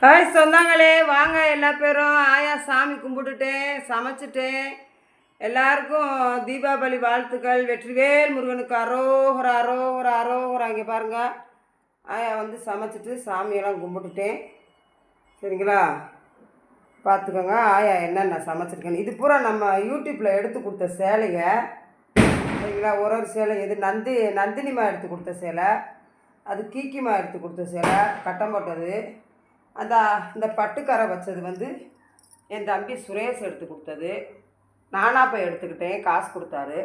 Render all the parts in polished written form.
Hi சொந்தங்களே, வாங்க எல்லா பேரும். ஆயா சாமி கும்பிட்டுட்டேன், சமைச்சிட்டேன். எல்லாருக்கும் தீபாவளி வாழ்த்துக்கள். வெற்றிவேல் முருகனுக்கு அரோகரா அரோகரா அரோகரா. இங்கே பாருங்கள், ஆயா வந்து சமைச்சிட்டு சாமியெல்லாம் கும்பிட்டுட்டேன். சரிங்களா? பார்த்துக்கோங்க ஆயா என்னென்ன சமைச்சிருக்கேன்னு. இது பூரா நம்ம யூடியூப்பில் எடுத்து கொடுத்த சேலைங்க. சரிங்களா? ஒரு சேலை இது நந்தினிமா எடுத்து கொடுத்த சேலை, அது கீக்கிமா எடுத்து கொடுத்த சேலை, கட்டம் போட்டது. இந்த பட்டுக்கரை வச்சது வந்து என் தம்பி சுரேஷ் எடுத்து கொடுத்தது. நானாக போய் எடுத்துக்கிட்டேன், காசு கொடுத்தாரு.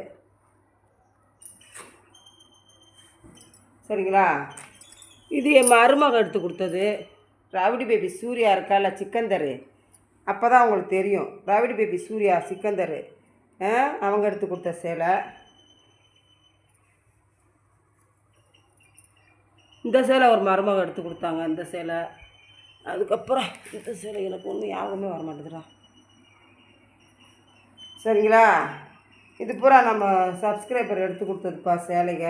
சரிங்களா? இது என் மருமக எடுத்து கொடுத்தது. ரவுடி பேபி சூர்யா இருக்கால, சிக்கந்தரு, அப்போ தான் அவங்களுக்கு தெரியும். ரவுடி பேபி சூர்யா சிக்கந்தரு அவங்க எடுத்து கொடுத்த சேலை. இந்த சேலை ஒரு மருமக எடுத்து கொடுத்தாங்க, இந்த சேலை. அதுக்கப்புறம் இந்த சேலை எனக்கு ஒன்றும் ஞாபகமே வர மாட்டேதுடா. சரிங்களா? இது பூரா நம்ம சப்ஸ்கிரைபர் எடுத்து கொடுத்ததுப்பா சேலைங்க,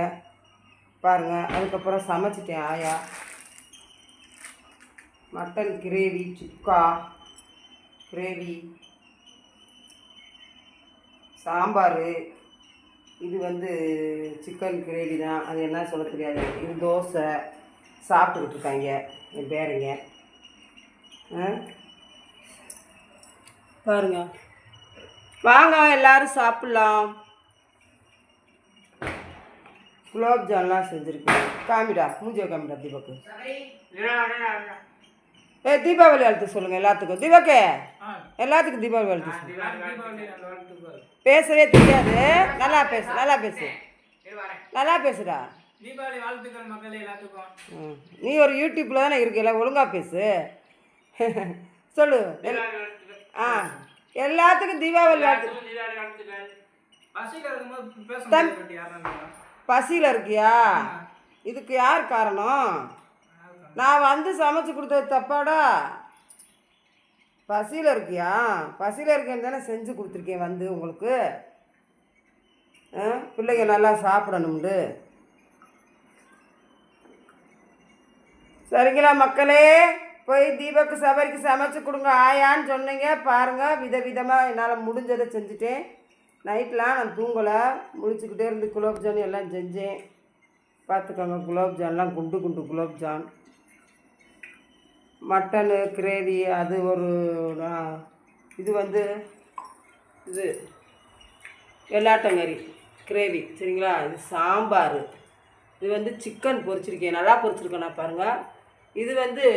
பாருங்கள். அதுக்கப்புறம் சமைச்சிட்டேன் ஆயா. மட்டன் கிரேவி, சுக்கா கிரேவி, சாம்பார். இது வந்து சிக்கன் கிரேவி தான், அது என்ன சொல்ல தெரியாது. இது தோசை சாப்பிட்டுக்கிட்டு இருக்காங்க என் பேருங்க. பாருங்க, வாங்க எல்லாரும் சாப்பிட்லாம். குலோப் ஜான்லாம் செஞ்சுருக்கேன். காமிடா, மூஞ்சியை காமிடா தீபக்கு. தீபாவளி வாழ்த்து சொல்லுங்கள் எல்லாத்துக்கும். தீபக்கு எல்லாத்துக்கும் தீபாவளி வாழ்த்து சொல்லு. பேசவே தெரியாது, நல்லா பேசு, நல்லா பேசு, நல்லா பேசுடா. தீபாவளி வாழ்த்துக்கள் மக்களே எல்லாத்துக்கும். நீ ஒரு யூடியூப்பில் தானே இருக்கல, ஒழுங்காக பேசு. சொல்லு. எல்லாத்துக்கும் தீபாவளி வாழ்த்து. பசியில் இருக்கியா? இதுக்கு யார் காரணம்? நான் வந்து சமைச்சு கொடுத்தது தப்பாடா? பசியில் இருக்கியா? பசியில் இருக்கேன்னு தானே செஞ்சு கொடுத்துருக்கேன் வந்து உங்களுக்கு. பிள்ளைங்க நல்லா சாப்பிடணும்ண்டு. சரிங்களா மக்களே? போய் தீபக்கு சபரிக்கு சமைச்சு கொடுங்க ஆயான்னு சொன்னீங்க. பாருங்கள், விதவிதமாக என்னால் முடிஞ்சதை செஞ்சுட்டேன். நைட்லாம் நான் தூங்கலை, முடிச்சுக்கிட்டே இருந்து குலோப்ஜான் எல்லாம் செஞ்சேன். பார்த்துக்கோங்க, குலோப்ஜான்லாம் குண்டு குண்டு குலோப்ஜான். மட்டனு கிரேவி, அது ஒரு இது வந்து இது வெள்ளாட்டங்கறி கிரேவி. சரிங்களா? இது சாம்பார். இது வந்து சிக்கன் பொரிச்சிருக்கேன், நல்லா பொரிச்சிருக்கேன் நான். பாருங்கள், இது வந்து